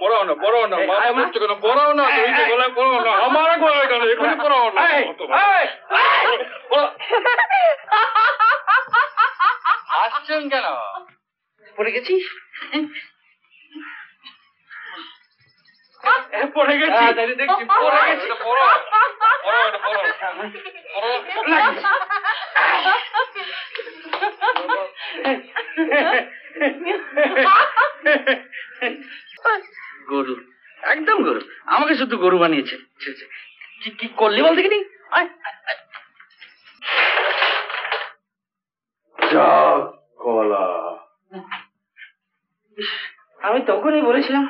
পড়াও না পড়াও না কেন পড়াও না গলায় পড়াও না আমার গলায় কেন এখানে পড়াও না আসছেন কেন পড়ে গেছিস পড়ে গেছি দেখছি পড়ে গেছি পড়ো গরু একদম গরু আমাকে শুধু গরু বানিয়েছে কি করলি বল দেখিনি আমি তখনই বলেছিলাম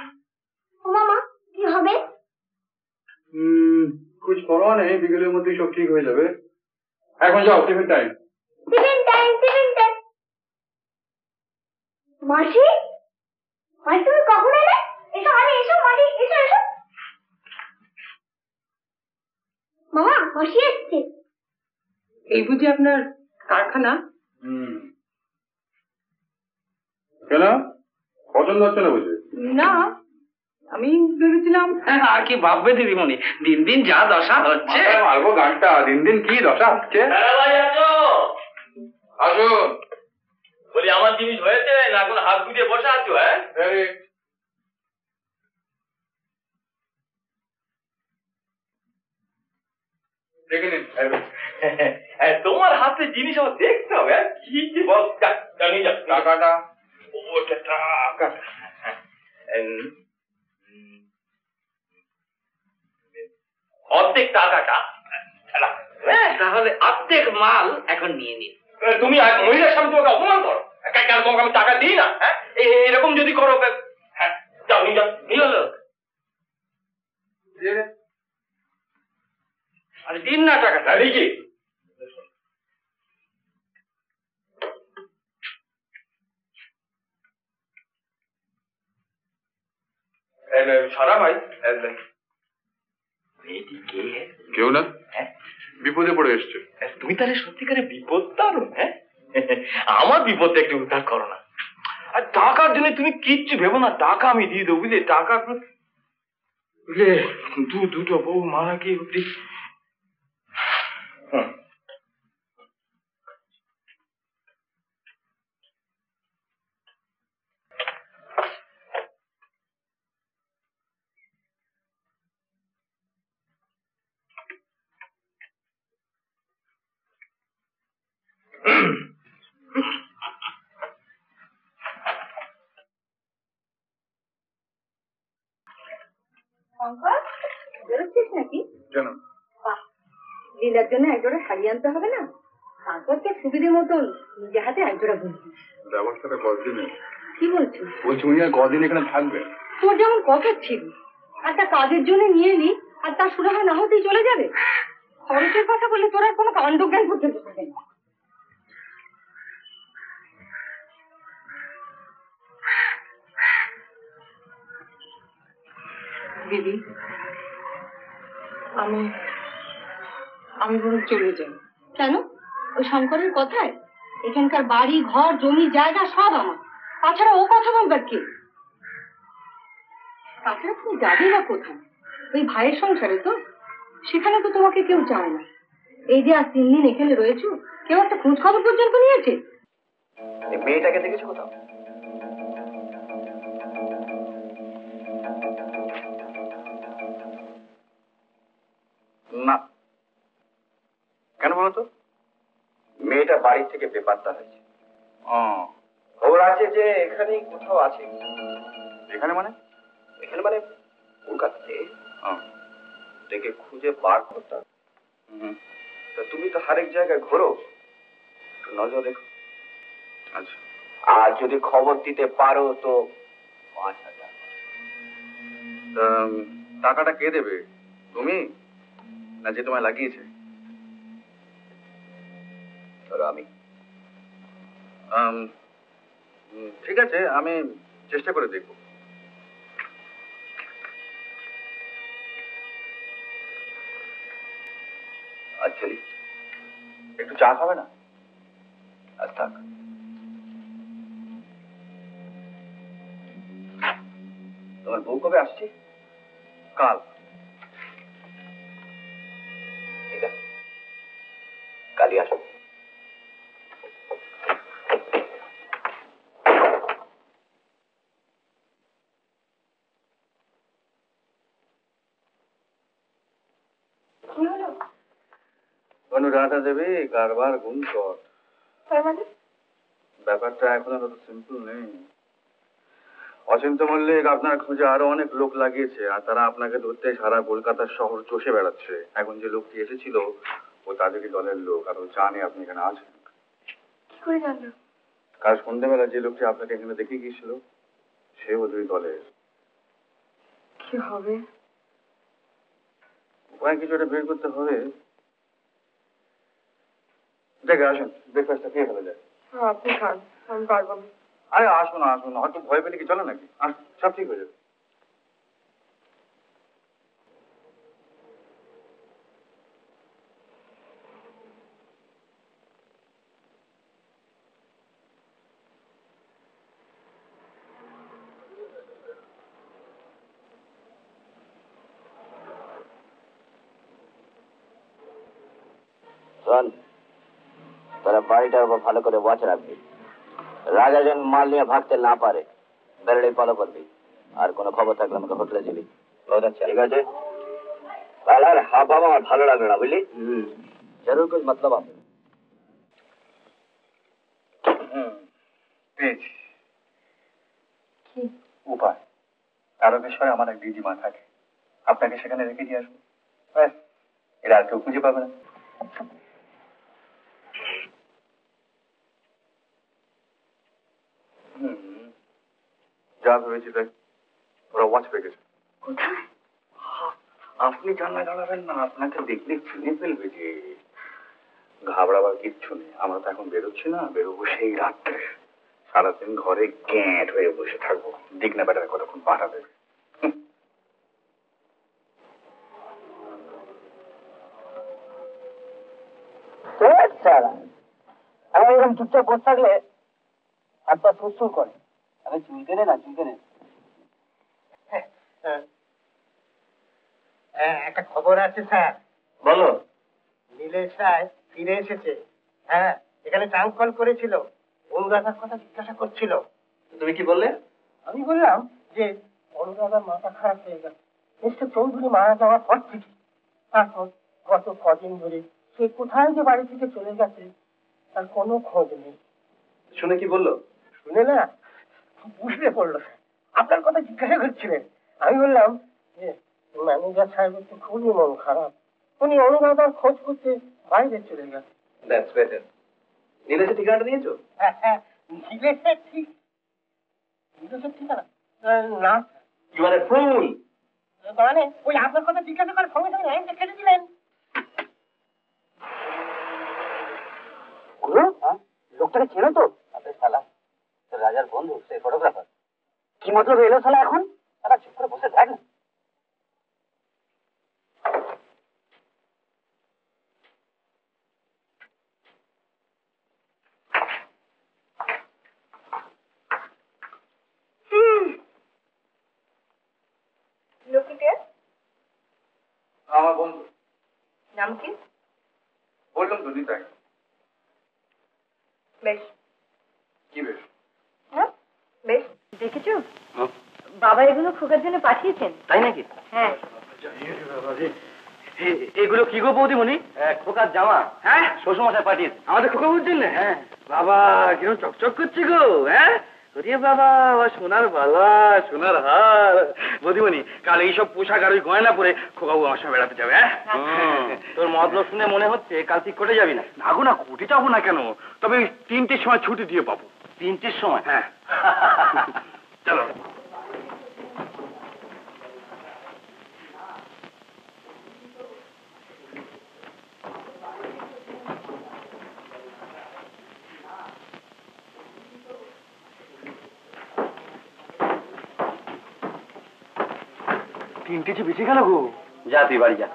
মামা কি হবে কুছ পরোয়া নেই বিকেলের মধ্যেই সব ঠিক হয়ে যাবে এখন যাও টিফিন টাইম মাসি মাসি তুমি কখন এলে এসো আরে এসো মাসি এসো এসো মামা মাসি এসছে এই বুঝি আপনার কারখানা কেন পছন্দ হচ্ছে না বুঝি না আমি ভেবেছিলাম আর কি ভাববে দিদিমণি দিন দিন যা দশা হচ্ছে মারবো গানটা দিন দিন কি দশা হচ্ছে আসুন বলি আমার জিনিস হয়েছে না এখন হাত গুটিয়ে বসে আছো হ্যাঁ দেখে নিন তোমার হাতে জিনিস আমার দেখতে হবে কি বল জানি যা টাকাটা ওটা টাকা অর্ধেক টাকাটা তাহলে অর্ধেক মাল এখন নিয়ে নিন তুমি মহিলার সামনে তোমাকে অপমান করো কেন তোমাকে আমি টাকা দিই না হ্যাঁ এরকম যদি করো হ্যাঁ যাও নিয়ে যাও নিয়ে হলো আরে দিন না টাকাটা দেখি সারা ভাই কেউ না বিপদে পড়ে এসছে তুমি তাহলে সত্যিকারে বিপদ তারো হ্যাঁ আমার বিপদটা একটু উদ্ধার করো না আর টাকার জন্য তুমি কিচ্ছু ভেবো না টাকা আমি দিয়ে দেবো বুঝলে টাকা বুঝলে দুটো বউ মারা কি অব্দি বেরোচ্ছিস নাকি কেন লীলার জন্য একজোড়া শাড়ি আনতে হবে না তারপরকে সুবিধে মতন নিজে হাতে একজোড়া বুঝছিস ব্যবস্থাটা কদিনে কি বলছিস বলছি উনি আর কদিন এখানে থাকবে তোর যেমন কথা ছিল একটা কাজের জন্য নিয়ে এলি আর তার সুরাহা না হতেই চলে যাবে খরচের কথা বললে তোর আর কোনো কাণ্ডজ্ঞান করতে পারবে না দিদি আমি বরং চলে যাই কেন ওই শঙ্করের কথায় এখানকার বাড়ি ঘর জমি জায়গা সব আমার তাছাড়া ও কথা বলবার কে তাছাড়া তুমি যাবে না কোথায় ওই ভাইয়ের সংসারে তো সেখানে তো তোমাকে কেউ চায় না এই যে আজ 3 দিন এখানে রয়েছো কেউ একটা খোঁজ খবর পর্যন্ত নিয়েছে মেয়েটাকে দেখেছো কোথাও না কেন বলতো মেয়েটা বাড়ি থেকে বেপাত্তা হয়েছে খবর আছে যে এখানেই কোথাও আছে এখানে মানে কলকাতাতে দেখে খুঁজে বার করতে হবে তা তুমি তো হরেক জায়গায় ঘোরো একটু নজর রেখো আচ্ছা আর যদি খবর দিতে পারো তো 5,000 টাকাটা কে দেবে তুমি না যে তোমায় লাগিয়েছে আমি ঠিক আছে আমি চেষ্টা করে দেখব আচ্ছা একটু চা খাবে না আজ থাক বউ কবে আসছে? কাল। ঠিক আছে, কালই আসো। কি হলো? অনুরাধা দেবী কারবার গুণ কর। তার মানে? ব্যাপারটা এখন আর অত সিম্পল নেই। অচিন্ত মল্লিক আপনার খোঁজে আরো অনেক লোক লাগিয়েছে, আর তারা আপনাকে ধরতে সারা কলকাতার শহর চষে বেড়াচ্ছে। এখন যে লোকটি এসেছিল ও তাদেরই দলের লোক, আর ও জানে আপনি এখানে আছেন। কি করে জানলো? কাল সন্ধ্যেবেলা যে লোকটি আপনাকে এখানে দেখে গিয়েছিল সে ওদের দলের। কি হবে? উপায় কিছু একটা বের করতে হবে। দেখে আসুন, ব্রেকফাস্টটা খেয়ে ফেলা যায়। আপনি খান, আমি পারবো না। আরে আসুন আসুন, হয়তো ভয় পেলে কি চলে নাকি? আসুন, সব ঠিক হয়ে যাবে। শোন, তোরা বাড়িটার উপর ভালো করে ওয়াচ রাখবি। রাজা যেন মাল নিয়ে ভাগতে না পারে, বেরোলে ফলো করবি। আর কোনো খবর থাকলে আমাকে হোটেলে দিবি। ঠিক আছে? আর হাব ভাব আমার ভালো লাগলো না, বুঝলি? জরুর কুছ মতলব আছে। পেয়েছি কি? উপায়। তারকেশ্বরে আমার এক দিদিমা থাকে, আপনাকে সেখানে রেখে দিয়ে আসবো। ব্যাস, এরা আর কেউ খুঁজে পাবে না। যা ভেবেছি তাই, ওরা ওয়াচ পেয়ে গেছে। কোথায়? আপনি জানলা দাঁড়াবেন না, আপনাকে দেখলে চিনে ফেলবে যে। ঘাবড়াবার কিচ্ছু নেই, আমরা তো এখন বেরোচ্ছি না, বেরোবো সেই রাত্রে। সারাদিন ঘরে গ্যাঁট হয়ে বসে থাকবো, দিক না বেটার কতক্ষণ পাঠা দেবে। আমি এরকম চুপচাপ বসে থাকলে হাত পা সুর করে। আমি চুলকে নে না, চুলকে নে। একটা খবর আছে স্যার। বলো। নীলেশ রায় ফিরে এসেছে। হ্যাঁ, এখানে ট্রাঙ্ক কল করেছিল, অনুরাধার কথা জিজ্ঞাসা করছিল। তুমি কি বললে? আমি বললাম যে অনুরাধার মাথা খারাপ হয়ে গেছে মিস্টার চৌধুরী মারা যাওয়ার পর থেকে। তারপর গত কদিন ধরে সে কোথায় যে বাড়ি থেকে চলে গেছে তার কোনো খোঁজ নেই। শুনে কি বললো? শুনে না বুঝতে পড়লো স্যার, আপনার কথা জিজ্ঞাসা করছিলেন। আমি বললাম যে ম্যানেজার সাহেবের তো খুবই মন খারাপ, উনি অনুরাধার খোঁজ করতে বাইরে চলে গেছে। That's better. নীলেশের ঠিকানাটা দিয়েছো? হ্যাঁ হ্যাঁ, নীলেশের ঠিক নীলেশের ঠিকানা না। ইউ আর এ ফুল। মানে ওই আপনার কথা জিজ্ঞাসা করে সঙ্গে সঙ্গে লাইনটা কেটে দিলেন। লোকটাকে চেনো তো? আরে শালা, তোর রাজার বন্ধু, সে ফটোগ্রাফার। কি মতলব এলো শালা এখন? শালা চুপ করে বসে থাক না। লোকটিকে আমার বন্ধু। নাম কি? বললাম তো নিতাই। বেশ। কি বেশ? হ্যাঁ বেশ। দেখেছো বাবা এগুলো খোকার জন্য পাঠিয়েছেন। তাই নাকি? হ্যাঁ। এগুলো কি গো বৌদিমণি? খোকার জামা। হ্যাঁ, শ্বশুরমশাই পাঠিয়েছে। আমাদের খোকা বুঝছেন না? হ্যাঁ বাবা, কিরকম চকচক করছে গো। হ্যাঁ, ওরে বাবা, সোনার বালা, সোনার হার। বৌদিমণি, কাল এইসব পোশাক আর ওই গয়না পরে খোকাবু আমার সঙ্গে বেড়াতে যাবে। হ্যাঁ, তোর মতলব শুনে মনে হচ্ছে কাল ঠিক করে যাবি না। না গো না, কোটি যাবো না কেন, তবে ওই 3টের সময় ছুটি দিয়ে পাবো। 3টের সময়? হ্যাঁ। চলো। তিনটে যে বেঁচে গেল গো। যা তুই বাড়ি যা।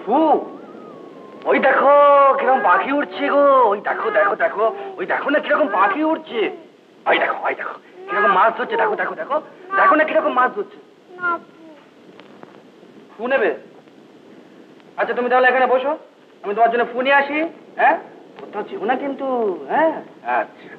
ফু, ওই দেখো কিরকম পাখি উঠছে গো, ওই দেখো দেখো দেখো, ওই দেখো না কিরকম পাখি উঠছে, ওই দেখো কিরকম মাছ ধরছে, দেখো দেখো দেখো, দেখো না কিরকম মাছ ধরছে। ফু নেবে? আচ্ছা তুমি তাহলে এখানে বসো, আমি তোমার জন্য ফু নিয়ে আসি। হ্যাঁ, কোথাও যেও না কিন্তু। হ্যাঁ আচ্ছা।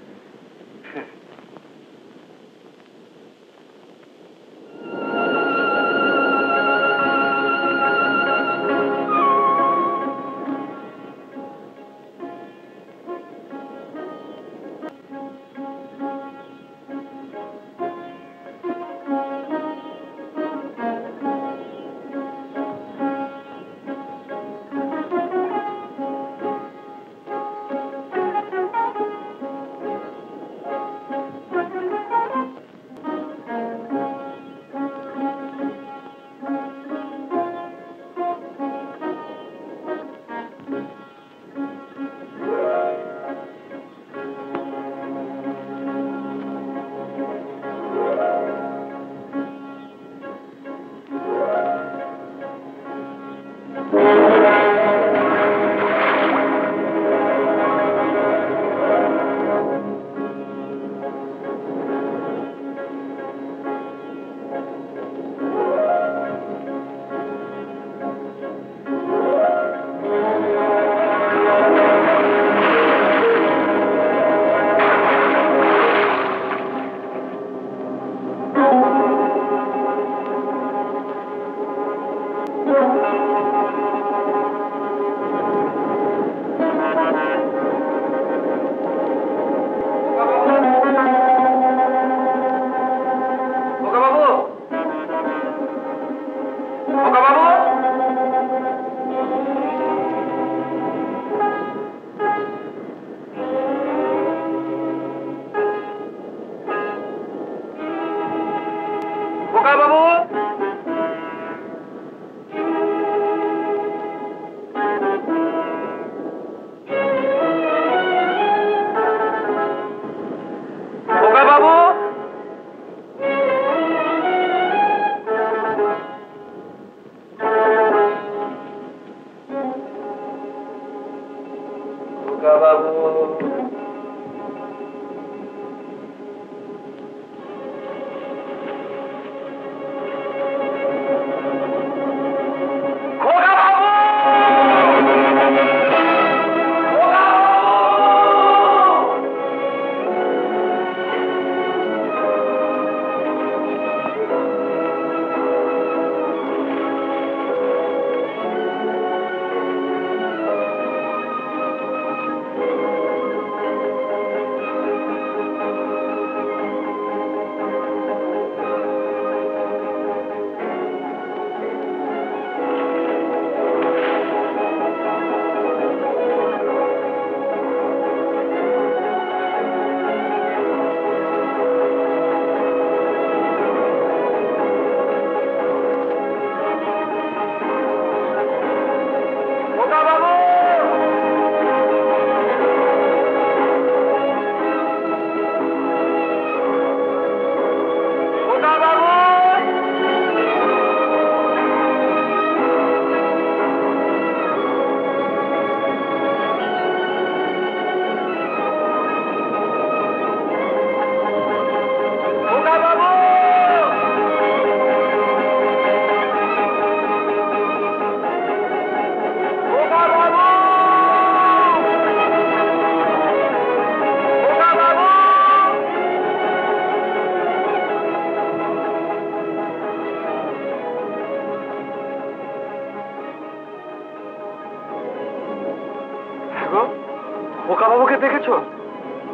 খোকাবাবুকে দেখেছো?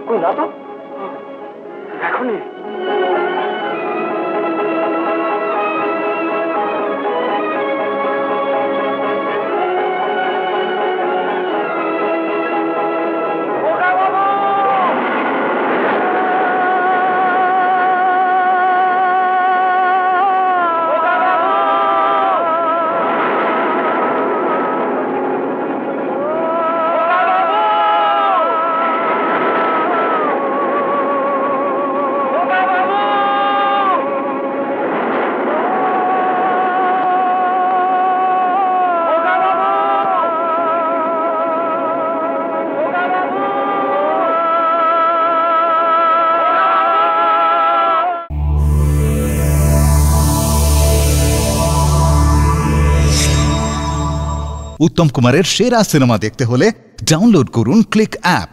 কই না তো, দেখোনি? খোকা উত্তম কুমারের সেরা সিনেমা দেখতে হলে ডাউনলোড করুন ক্লিক অ্যাপ।